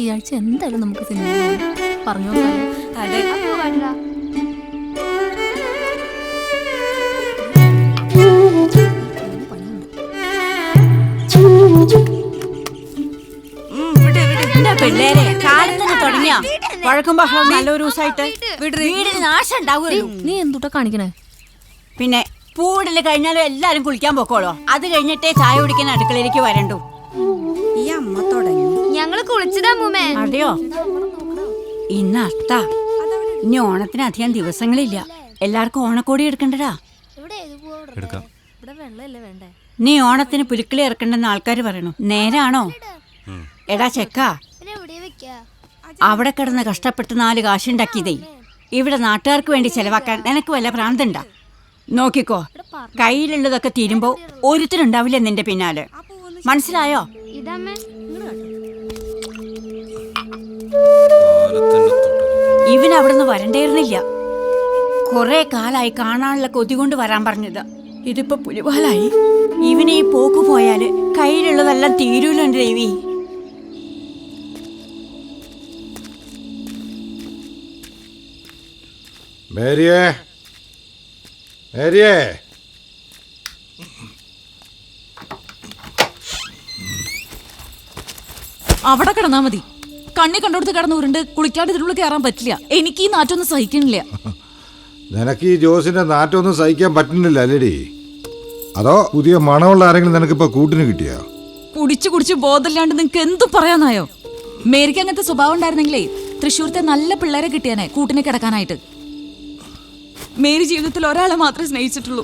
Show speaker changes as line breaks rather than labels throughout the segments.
ഈ ആഴ്ച എന്തായാലും നമുക്ക് സിനിമ പറഞ്ഞു.
അതെ, പിള്ളേരെ കാലം തന്നെ തുടങ്ങിയ വഴക്കും ബഹളം നല്ലൊരു ദിവസമായിട്ട് വീടിന് നാശം ഉണ്ടാവുമല്ലോ.
നീ എന്തുട്ടാ കാണിക്കണേ?
പിന്നെ പൂവിടല് കഴിഞ്ഞാലും എല്ലാരും കുളിക്കാൻ പോക്കോളോ. അത് കഴിഞ്ഞിട്ടേ ചായ കുടിക്കാൻ അടുക്കളയിലേക്ക് വരണ്ടു.
ഈ അമ്മ തുടങ്ങി.
ഞങ്ങള് കുളിച്ചതാ മൂമ്മേ.
അതെയോ? ഇന്ന് അത്താ. ഇനി ഓണത്തിന് അധികം ദിവസങ്ങളില്ല. എല്ലാവർക്കും ഓണക്കോടി എടുക്കണ്ടടാ. നീ ഓണത്തിന് പുലിക്കളി ഇറക്കണ്ടെന്ന് ആൾക്കാർ പറയണു. നേരാണോ? എടാ ചെക്കാ, അവിടെ കിടന്ന് കഷ്ടപ്പെട്ട് 4 കാശുണ്ടാക്കിയതേ ഇവിടെ നാട്ടുകാർക്ക് വേണ്ടി ചെലവാക്കാൻ നിനക്ക് വല്ല ഭ്രാന്തണ്ടാ? നോക്കിക്കോ, കയ്യിലുള്ളതൊക്കെ തീരുമ്പോ ഒരുത്തരുണ്ടാവില്ല നിന്റെ പിന്നാലെ. മനസ്സിലായോ? ഇവനവിടുന്ന് വരണ്ടേയിരുന്നില്ല. കൊറേ കാലായി കാണാനുള്ള കൊതി കൊണ്ട് വരാൻ പറഞ്ഞത്. ഇതിപ്പോ പുലിവാലായി. ഇവനെ ഈ പോക്ക് പോയാല് കയ്യിലുള്ളതെല്ലാം തീരൂലോ എന്റെ ദേവി.
മേരിയേ, മേരിയേ,
അവിടെ കിടന്നാ മതി. കണ്ണി കണ്ടോടത്ത് കിടന്ന് ഉരുണ്ട് കുളിക്കാണ്ട് ഇതിനുള്ളിൽ കയറാൻ പറ്റില്ല. എനിക്ക് ഈ നാറ്റൊന്നും സഹിക്കണില്ല.
നിനക്ക് ഈ ജോസിന്റെ നാറ്റൊന്നും സഹിക്കാൻ പറ്റുന്നില്ല അല്ലേടി? അതോ പുതിയ മണമുള്ള ആരെങ്കിലും നിനക്കിപ്പോ കൂട്ടിന് കിട്ടിയോ?
കുടിച്ചു കുടിച്ച് ബോധമില്ലാണ്ട് നിങ്ങക്ക് എന്തും പറയാനായോ? മേരിക്ക് അങ്ങനത്തെ സ്വഭാവം ഉണ്ടായിരുന്നെങ്കിലേ തൃശ്ശൂരത്തെ നല്ല പിള്ളേരെ കിട്ടിയാനെ കൂട്ടിന് കിടക്കാനായിട്ട്. മേരി ജീവിതത്തിൽ ഒരാളെ മാത്രമേ സ്നേഹിച്ചിട്ടുള്ളൂ.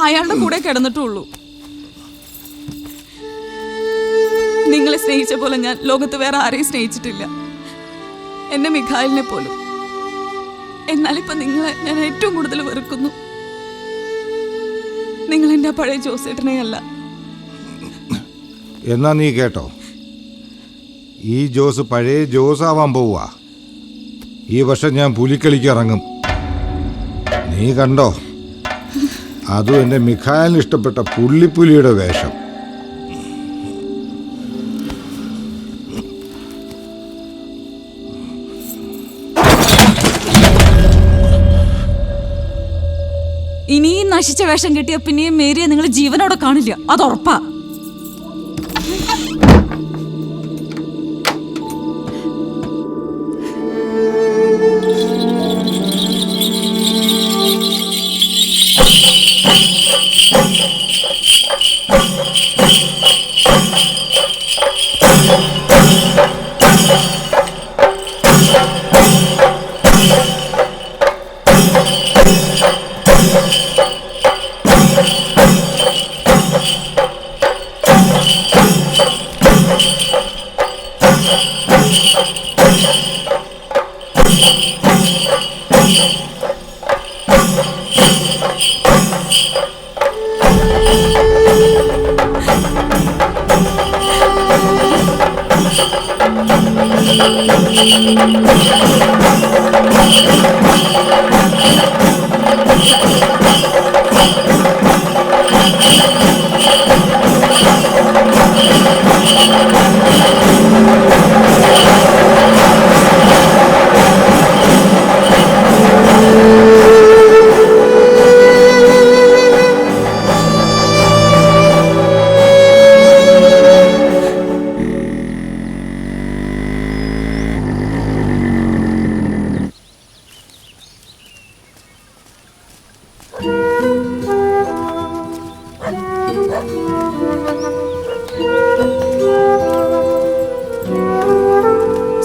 അയാളുടെ കൂടെ കിടന്നിട്ടുള്ളൂ. നിങ്ങളെ സ്നേഹിച്ച പോലെ ഞാൻ ലോകത്ത് വേറെ ആരെയും സ്നേഹിച്ചിട്ടില്ല, എന്നെ മിഖായിലിനെ പോലും. എന്നാലിപ്പോ നിങ്ങളെ ഞാൻ ഏറ്റവും കൂടുതൽ വെറുക്കുന്നു. നിങ്ങൾ എന്റെ പഴയ ജോസേട്ടനെ അല്ല.
എന്നാ നീ കേട്ടോ, ഈ ജോസ് പഴയ ജോസ് ആവാൻ പോവാ. ഈ വർഷം ഞാൻ പുലിക്കളിക്ക് ഇറങ്ങും. നീ കണ്ടോ, അതും എന്റെ മിഖായലിന് ഇഷ്ടപ്പെട്ട പുള്ളിപ്പുലിയുടെ വേഷം.
ഇനിയും നശിച്ച വേഷം കിട്ടിയ പിന്നെയും മേരിയെ നിങ്ങൾ ജീവനോടെ കാണില്ല, അത് ഉറപ്പാ.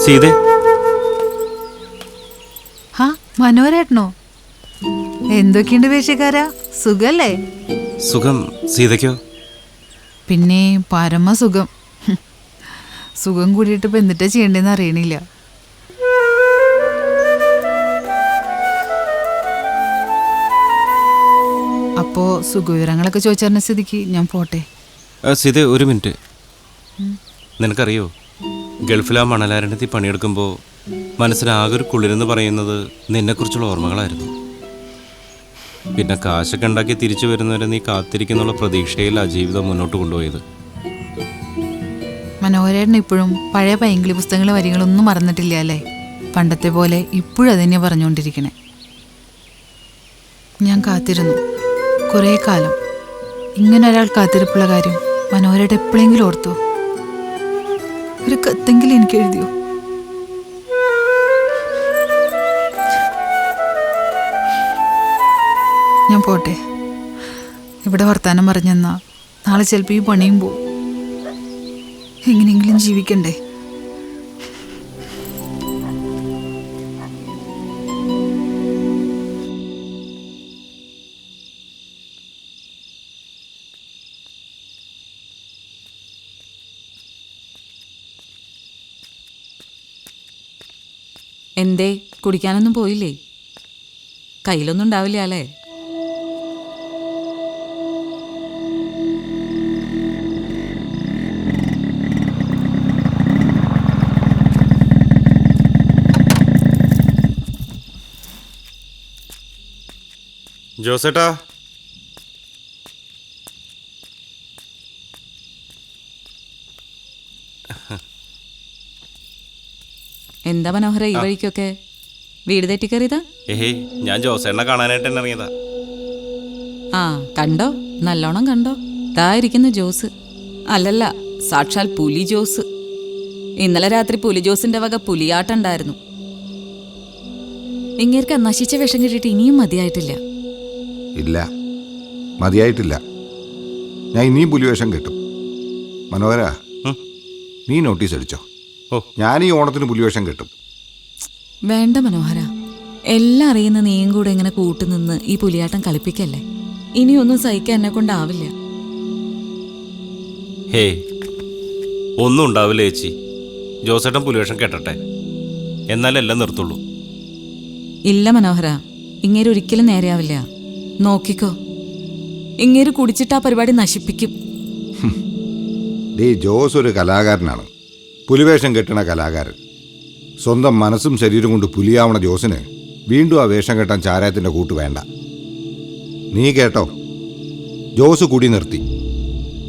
സീതേ,
മനോരേട്ടനോ? എന്തൊക്കെയുണ്ട് വേഷക്കാരാ, സുഖല്ലേ?
സുഖം. സീതയ്ക്കോ?
പിന്നെ പരമസുഖം. സുഖം കൂടിയിട്ട് ഇപ്പൊ എന്നിട്ടാ ചെയ്യണ്ടെന്ന് അറിയണില്ല. അപ്പോ സുഖവിവരങ്ങളൊക്കെ ചോദിച്ചറിഞ്ഞ സ്ഥിതിക്ക് ഞാൻ പോട്ടെ.
സീതേ, ഒരു മിനിറ്റ്. നിനക്കറിയോ, ഗൾഫിലാ മണലാരണ്യത്തിൽ പണിയെടുക്കുമ്പോൾ മനസ്സിലാകെ ഒരു കുളിരെന്ന് പറയുന്നത് നിന്നെക്കുറിച്ചുള്ള ഓർമ്മകളായിരുന്നു. പിന്നെ കാശൊക്കെ ഉണ്ടാക്കി തിരിച്ചു വരുന്നവരെ നീ കാത്തിരിക്കുന്നുള്ള പ്രതീക്ഷയിൽ ആ ജീവിതം മുന്നോട്ട് കൊണ്ടുപോയത്.
മനോഹരേട്ടൻ ഇപ്പോഴും പഴയ പൈങ്കിളി പുസ്തകങ്ങളെ വരികളൊന്നും മറന്നിട്ടില്ല അല്ലേ? പണ്ടത്തെ പോലെ ഇപ്പോഴും അതന്നെ പറഞ്ഞുകൊണ്ടിരിക്കണേ. ഞാൻ കാത്തിരുന്നു കുറേ കാലം. ഇങ്ങനെ ഒരാൾ കാത്തിരിപ്പുള്ള കാര്യം മനോഹരേട്ടൻ എപ്പോഴെങ്കിലും ഓർത്തോ? ഒരു കത്തെങ്കിലും എനിക്ക് എഴുതിയോ? ഞാൻ പോട്ടെ. ഇവിടെ വർത്താനം പറഞ്ഞെന്നാ നാളെ ചിലപ്പോൾ ഈ പണിയും പോവും. എങ്ങനെയെങ്കിലും ജീവിക്കണ്ടേ?
എന്തേ കുടിക്കാനൊന്നും പോയില്ലേ? കയ്യിലൊന്നും ഉണ്ടാവില്ല അല്ലേ?
ജോസേട്ടാ,
എന്താ മനോഹര ഈ വഴിക്കൊക്കെ? വീട് തെറ്റിക്കറിയതാ?
ഏഹേ, ഞാൻ ജോസേട്ടനെ കാണാനായിട്ട് തന്നെ ഇറങ്ങിയതാ.
ആ കണ്ടോ, നല്ലോണം കണ്ടോ? ദാ ഇരിക്കുന്നു ജോസ്. അല്ലല്ല, സാക്ഷാൽ പുലി ജോസ്. ഇന്നലെ രാത്രി പുലി ജോസിന്റെ വക പുലിയാട്ടുണ്ടായിരുന്നു. ഇങ്ങേർക്ക് നശിച്ച വിഷം കിട്ടിയിട്ട് ഇനിയും മതിയായിട്ടില്ല.
ഇല്ല, മതിയായിട്ടില്ല. ഞാൻ ഇനിയും പുലിവേഷം കിട്ടും. മനോഹര, നീ നോട്ടീസ് അടിച്ചോ?
ഓ,
ഞാൻ ഈ ഓണത്തിന് പുലിവേഷം കിട്ടും.
വേണ്ട മനോഹര, എല്ലാം അറിയുന്ന നീയും കൂടെ ഇങ്ങനെ കൂട്ടുനിന്ന് ഈ പുലിയാട്ടം കളിപ്പിക്കല്ലേ. ഇനിയൊന്നും സഹിക്കാൻ എന്നെ കൊണ്ടാവില്ല.
ഹേ, ഒന്നും ഉണ്ടാവില്ല ചേച്ചി. ജോസേട്ടൻ പുലിവേഷം കേട്ടട്ടെ, എന്നാലെല്ലാം നിർത്തുള്ളൂ.
ഇല്ല മനോഹര, ഇങ്ങേര് ഒരിക്കലും നേരെയാവില്ല. നോക്കിക്കോ, ഇങ്ങേര് കുടിച്ചിട്ട് ആ പരിപാടി നശിപ്പിക്കും.
ജോസ് ഒരു കലാകാരനാണ്, പുലിവേഷം കെട്ടണ കലാകാരൻ. സ്വന്തം മനസ്സും ശരീരം കൊണ്ട് പുലിയാവണ ജോസിന് വീണ്ടും ആ വേഷം കെട്ടാൻ ചാരായത്തിൻ്റെ കൂട്ട് വേണ്ട. നീ കേട്ടോ, ജോസ് കുടി നിർത്തി.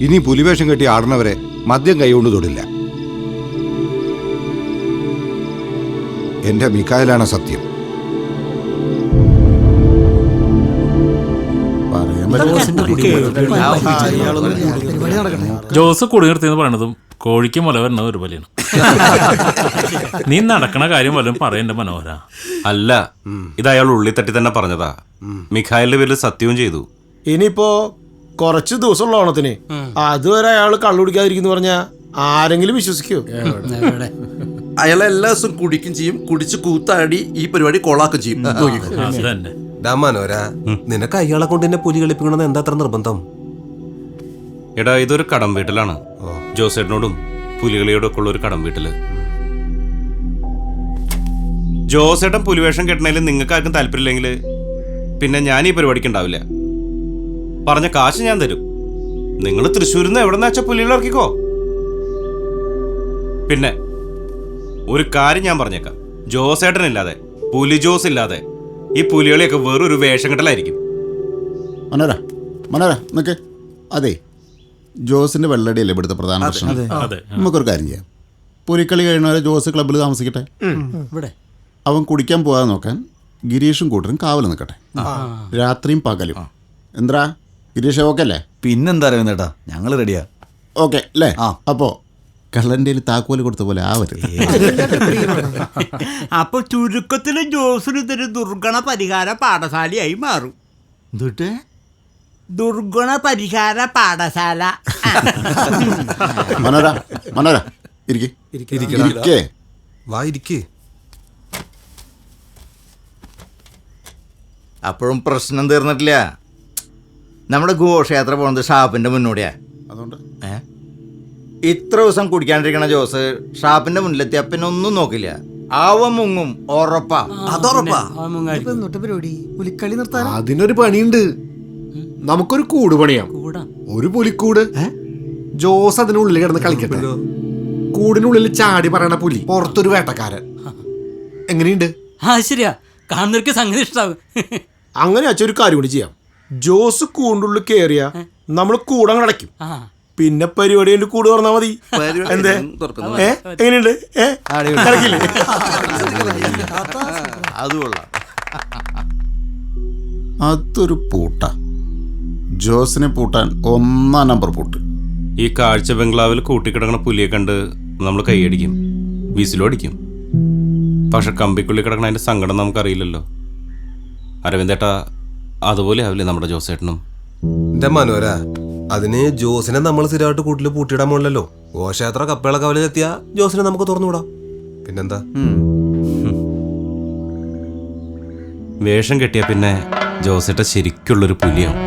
ഇനി പുലിവേഷം കെട്ടി ആടുന്നവരെ മദ്യം കൈകൊണ്ട് തൊടില്ല. എൻ്റെ മിക്കായിലാണ് സത്യം.
ജോസ് കുടി നിർത്തിയെന്ന് പറയണതും കോഴിക്ക് മുല വരുന്നത് ഒരുപോലെയാണ്. നീ നടക്കണ കാര്യം വല്ലതും പറയണ്ട മനോഹര.
അല്ല, ഇത് അയാൾ ഉള്ളി തട്ടി തന്നെ പറഞ്ഞതാ. മിഖായിലിന്റെ പേരിൽ സത്യവും ചെയ്തു.
ഇനിയിപ്പോ കുറച്ച് ദിവസമുള്ള ഓണത്തിന് അതുവരെ അയാൾ കള്ളു കുടിക്കാതിരിക്കുന്നു പറഞ്ഞാ ആരെങ്കിലും വിശ്വസിക്കോ?
അയാൾ എല്ലാ ദിവസവും കുടിക്കും ചെയ്യും, കുടിച്ച് കൂത്താടി ഈ പരിപാടി കൊളാക്കും ചെയ്യും.
അത് തന്നെ.
മനോര, നിനക്ക് അയാളെ കൊണ്ട് തന്നെ പുലി കളിപ്പിക്കണമെന്ന് എന്താ അത്ര നിർബന്ധം?
എടാ, ഇതൊരു കടം വീട്ടിലാണ്. ജോസേട്ടനോടും പുലികളിയോടും ഒക്കെ ഉള്ള ഒരു കടം വീട്ടില്. ജോസേട്ടൻ പുലിവേഷം കെട്ടണേല് നിങ്ങൾക്ക് ആർക്കും താല്പര്യമില്ലെങ്കിൽ പിന്നെ ഞാൻ ഈ പരിപാടിക്ക് ഉണ്ടാവില്ല. പറഞ്ഞ കാശ് ഞാൻ തരും. നിങ്ങൾ തൃശ്ശൂരിൽ നിന്ന് എവിടെ നിന്ന് വെച്ചാൽ പുലികൾ ഇറക്കിക്കോ. പിന്നെ ഒരു കാര്യം ഞാൻ പറഞ്ഞേക്കാം, ജോസേട്ടനില്ലാതെ, പുലി ജോസ് ഇല്ലാതെ ഈ പുലികളിയൊക്കെ വേറൊരു വേഷം കെട്ടലായിരിക്കും.
മനോര, മനോര നിക്ക്. അതെ, ജോസിന്റെ വെള്ളടിയല്ലേ ഇവിടുത്തെ പ്രധാന പ്രശ്നം. നമുക്കൊരു കാര്യം ചെയ്യാം. പുലിക്കളി കഴിയുന്നവരെ ജോസ് ക്ലബ്ബിൽ താമസിക്കട്ടെ. അവൻ കുടിക്കാൻ പോകാതെ നോക്കാൻ ഗിരീഷും കൂട്ടരും കാവൽ നിൽക്കട്ടെ, രാത്രിയും പകലും. എന്താ ഗിരീഷ്, ഓക്കെ അല്ലേ?
പിന്നെന്താ രവീന്ദ്രേട്ടാ, ഞങ്ങൾ റെഡിയാ.
ഓക്കെ അല്ലേ? അപ്പോ കള്ളൻ്റെ താക്കോല് കൊടുത്ത പോലെ ആവരുത്.
അപ്പൊ ചുരുക്കത്തില് ജോസിന് ഇതൊരു ദുർഗണ പരിഹാര പാഠശാലയായി മാറും. എന്നിട്ട് ദുർഗുണ പരിഹാര പാഠശാല.
മനോര, മനോര ഇരിക്കേ.
വാ ഇരിക്കേ.
അപ്പോഴും പ്രശ്നം തീർന്നിട്ടില്ല. നമ്മുടെ ഘോഷയാത്ര പോകുന്നത് ഷാപ്പിന്റെ മുന്നോടിയാ.
അതുകൊണ്ട്
ഇത്ര ദിവസം കുടിക്കാണ്ടിരിക്കണ ജോസ് ഷാപ്പിന്റെ മുന്നിലെത്തിയ പിന്നെ ഒന്നും നോക്കില്ല. അവ മുങ്ങും, ഉറപ്പാ.
അതുറപ്പാ.
അതിനൊരു പണിയുണ്ട്. നമുക്കൊരു കൂട് പണിയാം. ഒരു പുലിക്കൂട്. ജോസ് അതിനുള്ളിൽ കിടന്ന് കളിക്കട്ടെ. കൂടിനുള്ളിൽ ചാടി പറയണ പുലി, പുറത്തൊരു വേട്ടക്കാരൻ. എങ്ങനെയുണ്ട്?
ശരിയാ, കാണുന്നവർക്ക് സംഗതി ഇഷ്ടാവും.
അങ്ങനെ അച്ഛൻ ഒരു കാര്യം കൂടി ചെയ്യാം. ജോസ് കൂണ്ടുള്ളിൽ കയറിയ നമ്മൾ കൂടങ്ങടയ്ക്കും.
പിന്നെ പരിപാടി കൊണ്ട് കൂട് തുറന്നാ മതി. എന്തേ എങ്ങനെയുണ്ട്?
അതൊരു പൂട്ട. ജോസിനെ പൂട്ടാൻ 1 നമ്പർ പൂട്ട്.
ഈ കാഴ്ച ബംഗ്ലാവിൽ കൂട്ടിക്കിടക്കണ പുലിയെ കണ്ട് നമ്മൾ കൈയടിക്കും, വിസിലും അടിക്കും. പക്ഷെ കമ്പിക്കുള്ളി കിടക്കണ അതിൻ്റെ സങ്കടം നമുക്കറിയില്ലല്ലോ. അരവിന്ദേട്ടാ, അതുപോലെ ആവില്ലേ നമ്മുടെ ജോസേട്ടനും?
എന്റെ മനോര, അതിന് ജോസിനെ നമ്മൾ സ്ഥിരമായിട്ട് കൂട്ടിൽ പൂട്ടിയിടാൻ പോലല്ലോ. ഘോഷയാത്ര കപ്പേള കവലെത്തിയ ജോസിനെ നമുക്ക് തുറന്നുവിടാം. പിന്നെന്താ?
വേഷം കെട്ടിയ പിന്നെ ജോസേട്ട ശരിക്കുള്ളൊരു പുലിയാവും.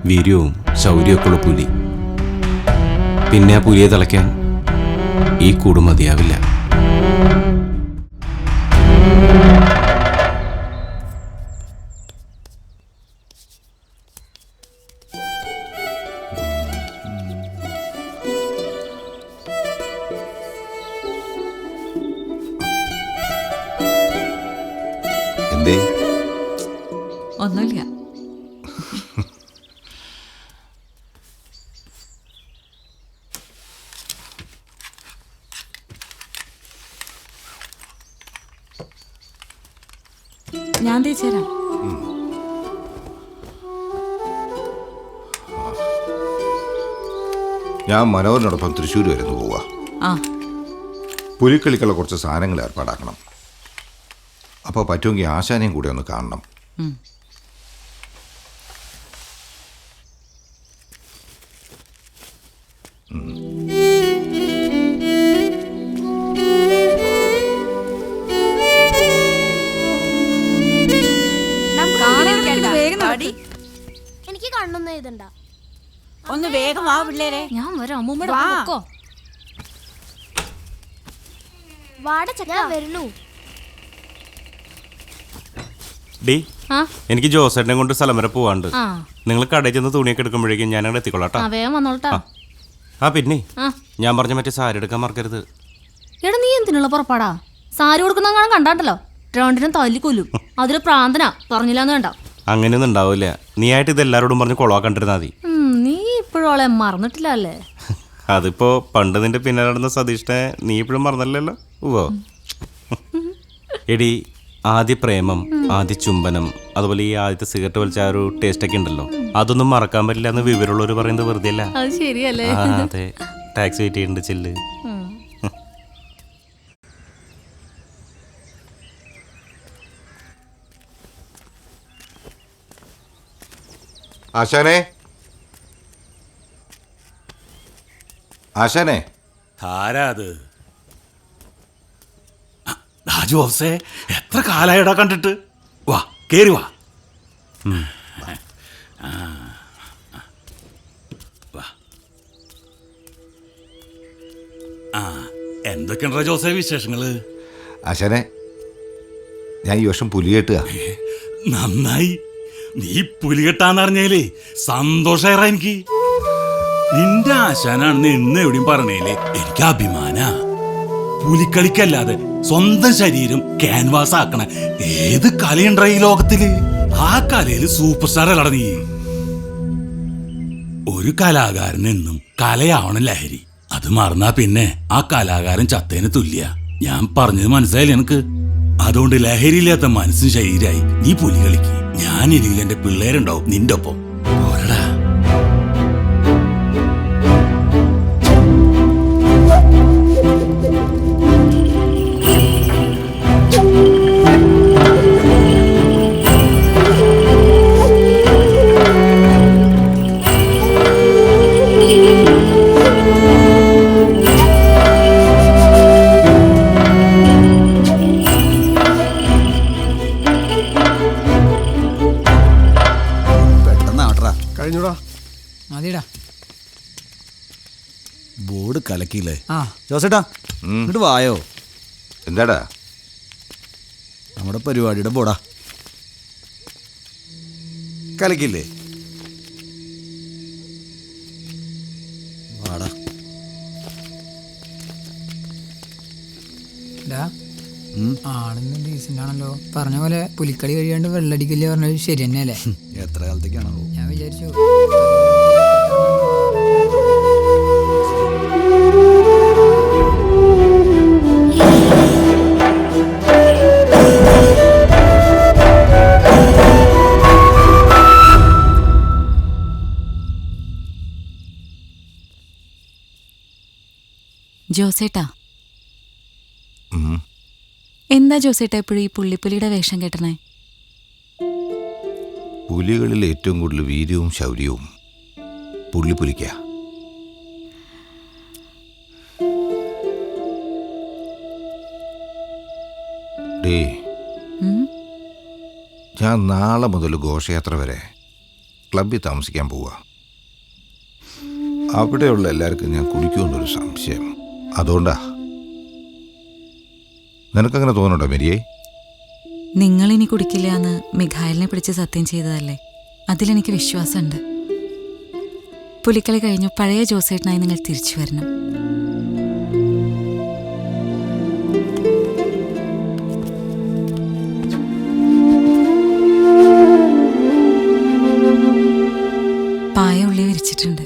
വീര്യവും ശൗര്യമൊക്കെ ഉള്ള പുലി. പിന്നെ ആ പുലിയെ തളയ്ക്കാൻ ഈ കൂട് മതിയാവില്ല.
എന്തേ?
ഒന്നുമില്ല. ഞാൻ തേച്ചുതരാം.
ഞാൻ മനോഹരനോടൊപ്പം തൃശ്ശൂർ വരുന്നു പോവാ. പുലിക്കളിക്കുള്ള കുറച്ച് സാധനങ്ങൾ ഏർപ്പാടാക്കണം. അപ്പോൾ പറ്റുമെങ്കിൽ ആശാനെയും കൂടെ ഒന്ന് കാണണം.
എനിക്ക് കണ്ണൊന്നും എഴുതണ്ട.
ഒന്ന് വേഗം വാ പിള്ളേരെ.
ഞാൻ വരാം. അമ്മൂമ്മയുടെ
വാട ചക്ക വരുന്നു.
ഡി, എനിക്ക് ജോസേട്ടനെ കൊണ്ട് സ്ഥലം വരെ പോവാണ്ട്. നിങ്ങൾ കടയിൽ ചെന്ന് തുണിയൊക്കെ എടുക്കുമ്പോഴേക്കും ഞാൻ അങ്ങോട്ട് എത്തിക്കൊള്ളാട്ടാ. ആ പിന്നെ ഞാൻ പറഞ്ഞ മറ്റേ സാരി എടുക്കാൻ മറക്കരുത്.
എടാ, നീ എന്തിനുള്ള പുറപ്പാടാ? സാരി കൊടുക്കുന്ന കണ്ടാണ്ടല്ലോ, രണ്ടിനും തല്ലിക്കൊല്ലും. അതില് പ്രാന്തനാ, പറഞ്ഞില്ലാന്ന് കണ്ട.
അങ്ങനെയൊന്നും ഉണ്ടാവില്ല. നീ ആയിട്ട് ഇത് എല്ലാവരോടും പറഞ്ഞ് കൊളവാക്കണ്ടിരുന്നാ മതി.
നീ ഇപ്പോഴും അവളെ മറന്നിട്ടില്ല അല്ലേ?
അതിപ്പോ പണ്ട് നിന്റെ പിന്നാലെ നടന്ന സതീഷിനെ നീ ഇപ്പോഴും മറന്നല്ലോ. ഓ എടി, ആദ്യ പ്രേമം, ആദ്യ ചുംബനം, അതുപോലെ ഈ ആദ്യത്തെ സിഗരറ്റ് വലിച്ച ആ ഒരു ടേസ്റ്റ് ഒക്കെ ഉണ്ടല്ലോ, അതൊന്നും മറക്കാൻ പറ്റില്ല എന്ന് വിവരമുള്ളവർ പറയുന്നത് വെറുതെ അല്ല.
അത് ശരിയല്ലേ?
അതെ, ടാക്സി വെയിറ്റ് ചെയ്യുന്നുണ്ട്, ചെല്ല്.
ആശാനെ, ആശാനെ.
ആരാ അത്? ജോസേ, എത്ര കാലായിടാ കണ്ടിട്ട്. വാ, കേറി വാ. എന്തൊക്കെയുണ്ടാ ജോസേ വിശേഷങ്ങള്?
ആശാനെ, ഞാൻ ഈ വർഷം പുലികെട്ടുക.
നന്നായി. നീ പുലികെട്ടാന്നറിഞ്ഞേലേ സന്തോഷായിറാ എനിക്ക്. നിന്റെ ആശാനാണെന്ന് എന്ന് എവിടെയും പറഞ്ഞേലേ എനിക്ക് അഭിമാന. പുലിക്കളിക്കല്ലാതെ സ്വന്തം ശരീരം ക്യാൻവാസ് ആക്കണ ഏത് കലയുണ്ടാ ഈ ലോകത്തില്? ആ കലയില് സൂപ്പർ സ്റ്റാർ അല്ലട നീ. ഒരു കലാകാരൻ എന്നും കലയാവണം ലഹരി. അത് മറന്നാ പിന്നെ ആ കലാകാരൻ ചത്തേന് തുല്യ. ഞാൻ പറഞ്ഞത് മനസ്സിലായില്ല എനിക്ക്. അതുകൊണ്ട് ലഹരിയില്ലാത്ത മനസ്സും ശരീരമായി നീ പുലി കളിക്ക്. ഞാനില്ലെങ്കിൽ എന്റെ പിള്ളേരുണ്ടാവും നിന്റെ ഒപ്പം. പോരടാ. ബോർഡ് കലക്കിയില്ലേ? ജോസേട്ടാ, ഇങ്ങോട്ട് വായോ.
എന്താടാ?
നമ്മുടെ പരിപാടിയുടെ ബോർഡാ. കലക്കില്ലേ? വാടാ.
ആണെന്ന് ഡീസന്റ് ആണല്ലോ. പറഞ്ഞ പോലെ പുലിക്കളി കഴിയാണ്ട് വെള്ളടിക്കല്ലേ പറഞ്ഞത് ശരി തന്നെയല്ലേ?
എത്ര കാലത്തേക്കാണോ
ഞാൻ വിചാരിച്ചു.
ജോസേട്ടാ,
ഉം.
എന്താ ജോസേട്ടാ എപ്പോഴും ഈ പുള്ളിപ്പുലിയുടെ വേഷം കെട്ടണേ?
പുലികളിൽ ഏറ്റവും കൂടുതൽ വീര്യവും ശൗര്യവും പുള്ളിപ്പുലിക്ക. ഡേ, ഞാൻ നാളെ മുതൽ ഘോഷയാത്ര വരെ ക്ലബിൽ താമസിക്കാൻ പോവാ. അവിടെയുള്ള എല്ലാവർക്കും ഞാൻ കുടിക്കുമെന്നൊരു സംശയം. അതുകൊണ്ടാ. നിനക്കങ്ങനെ തോന്നണ്ടോ മേരിയെ?
നിങ്ങളിനി കുടിക്കില്ല എന്ന് മിഖായലിനെ പിടിച്ച് സത്യം ചെയ്തതല്ലേ? അതിലെനിക്ക് വിശ്വാസമുണ്ട്. പുലിക്കളി കഴിഞ്ഞു പഴയ ജോസേട്ടനായി നിങ്ങൾ തിരിച്ചു വരണം. പായ ഉള്ളി വിരിച്ചിട്ടുണ്ട്.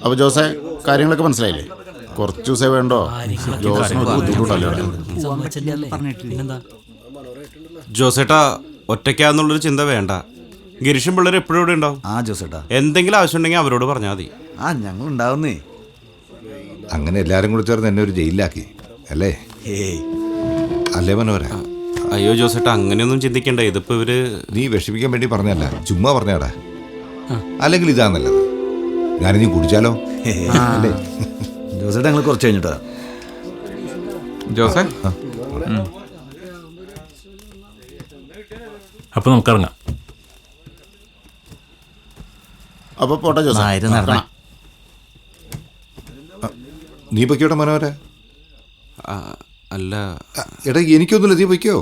അപ്പോൾ ജോസേ, കാര്യങ്ങളൊക്കെ മനസ്സിലായില്ലേ? കുറച്ച് ദിവസമേ വേണ്ടോ? ജോസിന് ഒരു ബുദ്ധിമുട്ടല്ലേ?
ജോസേട്ടാ, ഒറ്റയ്ക്കാന്നുള്ളൊരു ചിന്ത വേണ്ട. ഗിരീഷും പിള്ളേർ എപ്പോഴും ഇവിടെ ഉണ്ടാവും.
ആ ജോസേട്ടാ,
എന്തെങ്കിലും ആവശ്യമുണ്ടെങ്കിൽ അവരോട് പറഞ്ഞാൽ മതി.
ആ ഞങ്ങൾ ഉണ്ടാവുന്നേ.
അങ്ങനെ എല്ലാരും കൂടി ചേർന്ന് എന്നെ ഒരു ജയിലിലാക്കി അല്ലേ? അല്ലേ മനോഹര?
അയ്യോ ജോസേട്ടാ, അങ്ങനെയൊന്നും ചിന്തിക്കണ്ട. ഇതിപ്പോ ഇവര്
നീ വിഷമിക്കാൻ വേണ്ടി പറഞ്ഞല്ല, ചുമ്മാ പറഞ്ഞാടാ. അല്ലെങ്കിൽ ഇതാ നല്ലത്. ഞാനിനി കുടിച്ചാലോ? അല്ലേ
ജോസേട്ടാ, ഞങ്ങൾ കുറച്ച് കഴിഞ്ഞിട്ടാ.
ജോസേ, അപ്പൊ നമുക്കിറങ്ങാം.
അപ്പോൾ പോട്ടെ ജോസേ.
നീ പൊയ്ക്കോട്ടെ മനോഹര.
അല്ല,
എടാ എനിക്കൊന്നുമില്ല, നീ പൊയ്ക്കോ.